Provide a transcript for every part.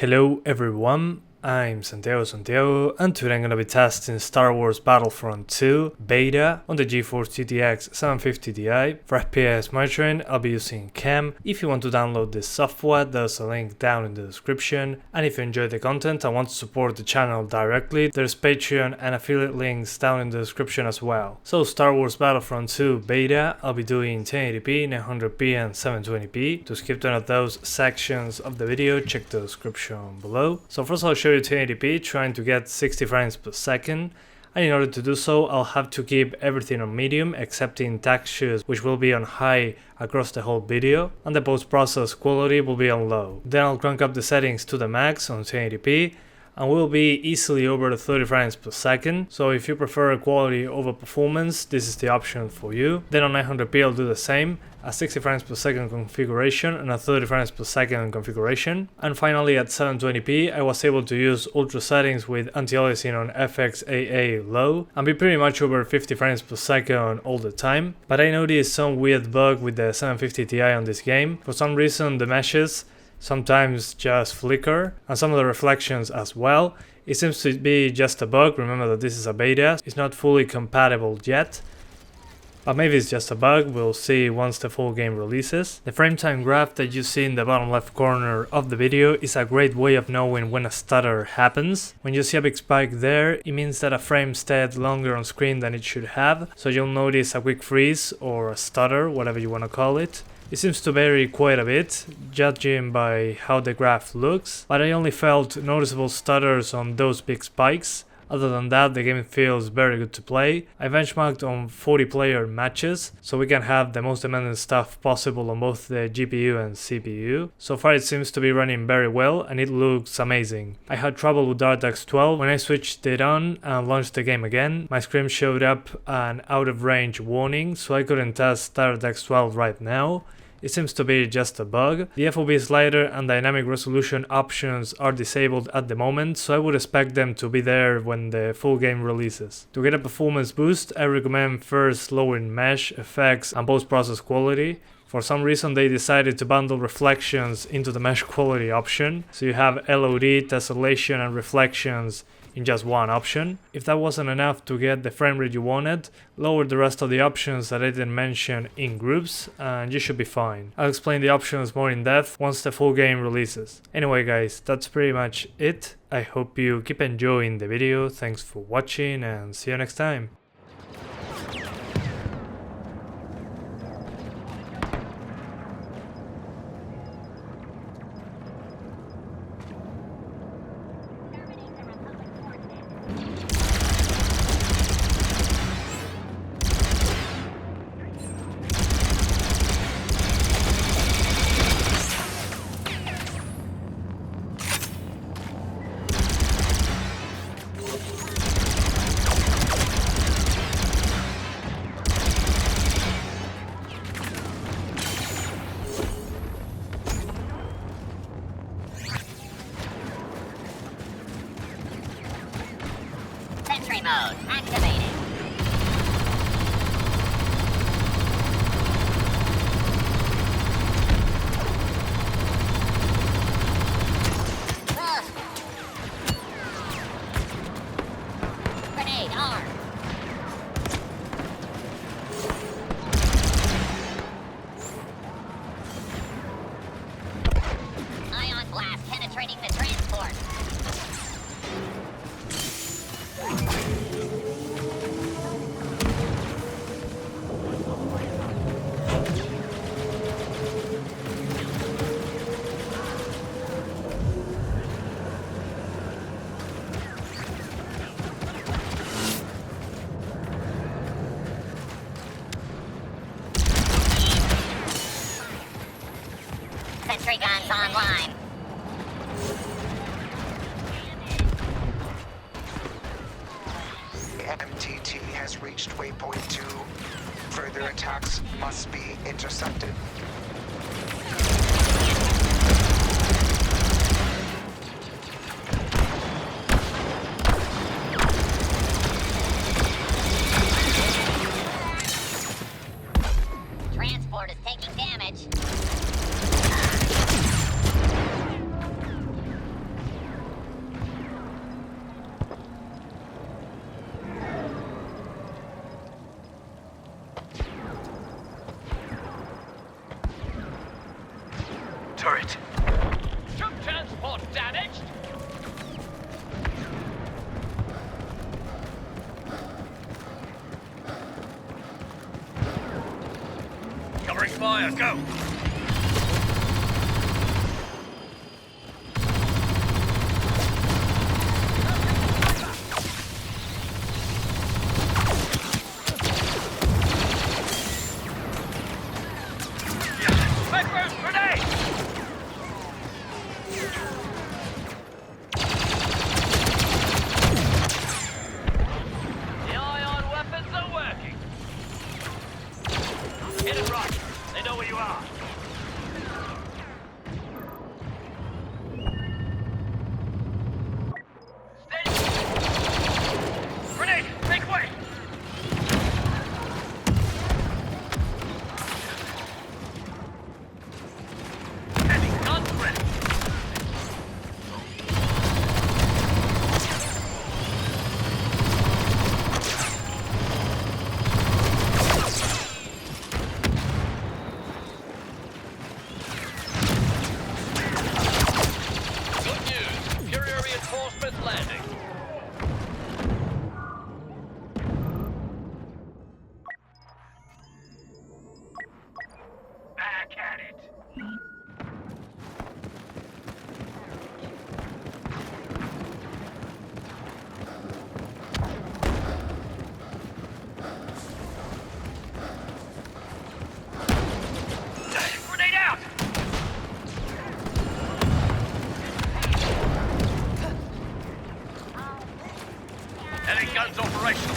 Hello everyone, I'm Santiago, and today I'm gonna be testing Star Wars Battlefront 2 beta on the GeForce GTX 750 Ti. For FPS monitoring, I'll be using Cam. If you want to download this software, there's a link down in the description. And if you enjoy the content and want to support the channel directly, there's Patreon and affiliate links down in the description as well. So Star Wars Battlefront 2 beta, I'll be doing 1080p, 900p and 720p. To skip one of those sections of the video, check the description below. So first I'll show you 1080p, trying to get 60 frames per second, and in order to do so I'll have to keep everything on medium except in textures, which will be on high across the whole video, and the post-process quality will be on low. Then I'll crank up the settings to the max on 1080p, and we'll be easily over the 30 frames per second, so if you prefer quality over performance, this is the option for you. Then on 900p I'll do the same, a 60 frames per second configuration and a 30 frames per second configuration. And finally at 720p I was able to use ultra settings with anti-aliasing on FXAA low and be pretty much over 50 frames per second all the time. But I noticed some weird bug with the 750 Ti on this game. For some reason the meshes sometimes just flicker, and some of the reflections as well. It seems to be just a bug. Remember that this is a beta, it's not fully compatible yet, but maybe it's just a bug. We'll see once the full game releases. The frame time graph that you see in the bottom left corner of the video is a great way of knowing when a stutter happens. When you see a big spike there, it means that a frame stayed longer on screen than it should have, so you'll notice a quick freeze or a stutter, whatever you want to call it. It seems to vary quite a bit, judging by how the graph looks, but I only felt noticeable stutters on those big spikes. Other than that, the game feels very good to play. I benchmarked on 40 player matches, so we can have the most demanding stuff possible on both the GPU and CPU. So far it seems to be running very well and it looks amazing. I had trouble with DirectX 12. When I switched it on and launched the game again, my screen showed up an out of range warning, so I couldn't test DirectX 12 right now. It seems to be just a bug. The FOV slider and dynamic resolution options are disabled at the moment, so I would expect them to be there when the full game releases. To get a performance boost, I recommend first lowering mesh, effects and post-process quality. For some reason they decided to bundle reflections into the mesh quality option, so you have LOD, tessellation and reflections in just one option. If that wasn't enough to get the frame rate you wanted, lower the rest of the options that I didn't mention in groups and you should be fine. I'll explain the options more in depth once the full game releases. Anyway guys, that's pretty much it. I hope you keep enjoying the video, thanks for watching and see you next time. Sentry mode activated. Grenade armed. Ion blast penetrating the transport. Sentry guns online. MTT has reached waypoint 2. Further attacks must be intercepted. Transport is taking damage. Transport damaged. Covering fire, go! Guns operational.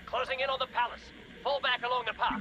Closing in on the palace. Fall back along the path.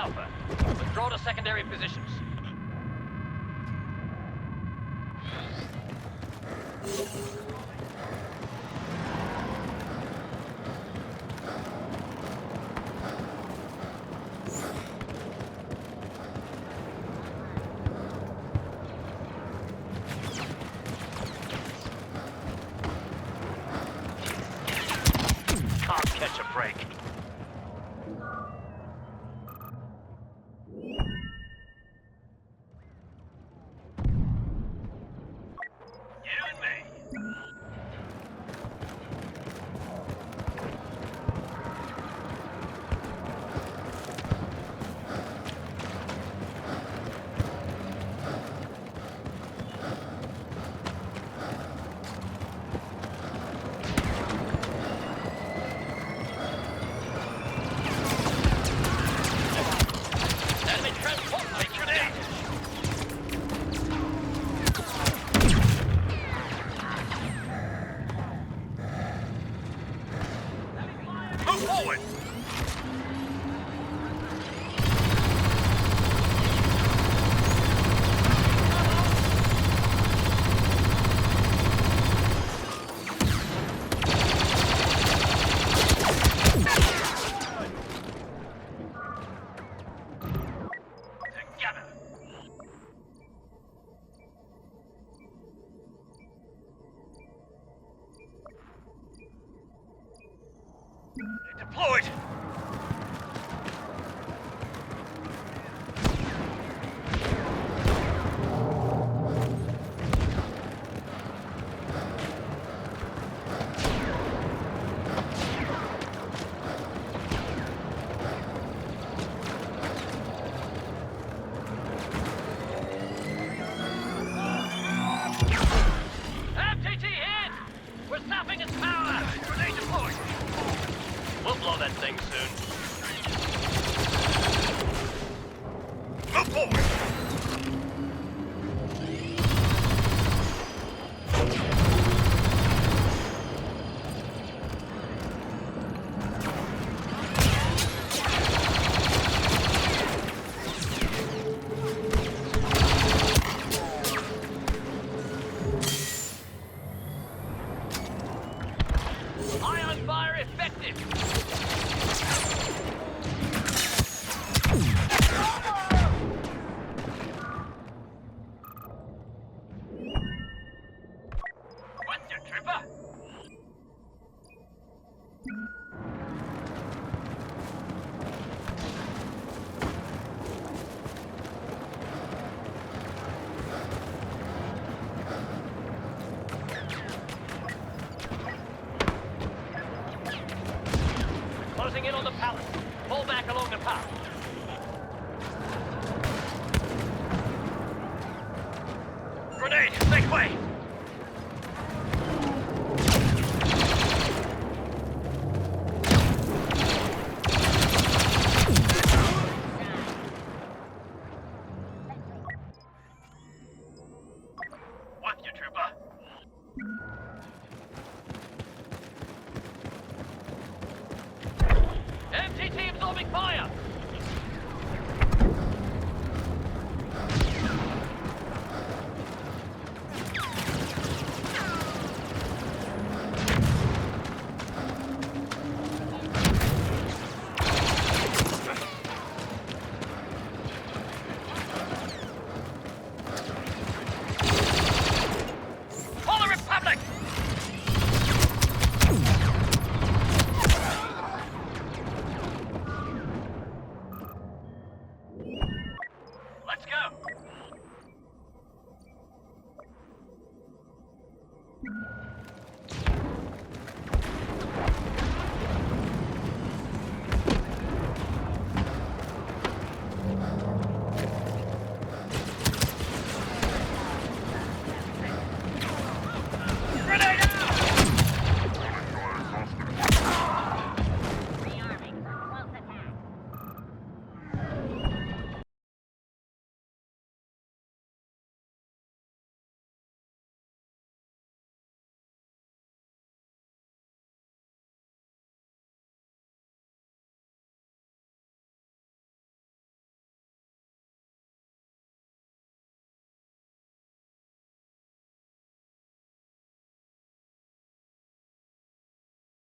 Alpha. Withdraw to secondary positions. Can't catch a break. You and me. Enemy transport pictured in. Move forward! Together! Deployed! MTT hit! We're stopping its power! Grenade deployed! We'll blow that thing soon. Move forward! Ion fire effective! With you, trooper! Closing in on the palace. Fall back along the path. Grenade! Make way! With you, trooper. MTT absorbing fire!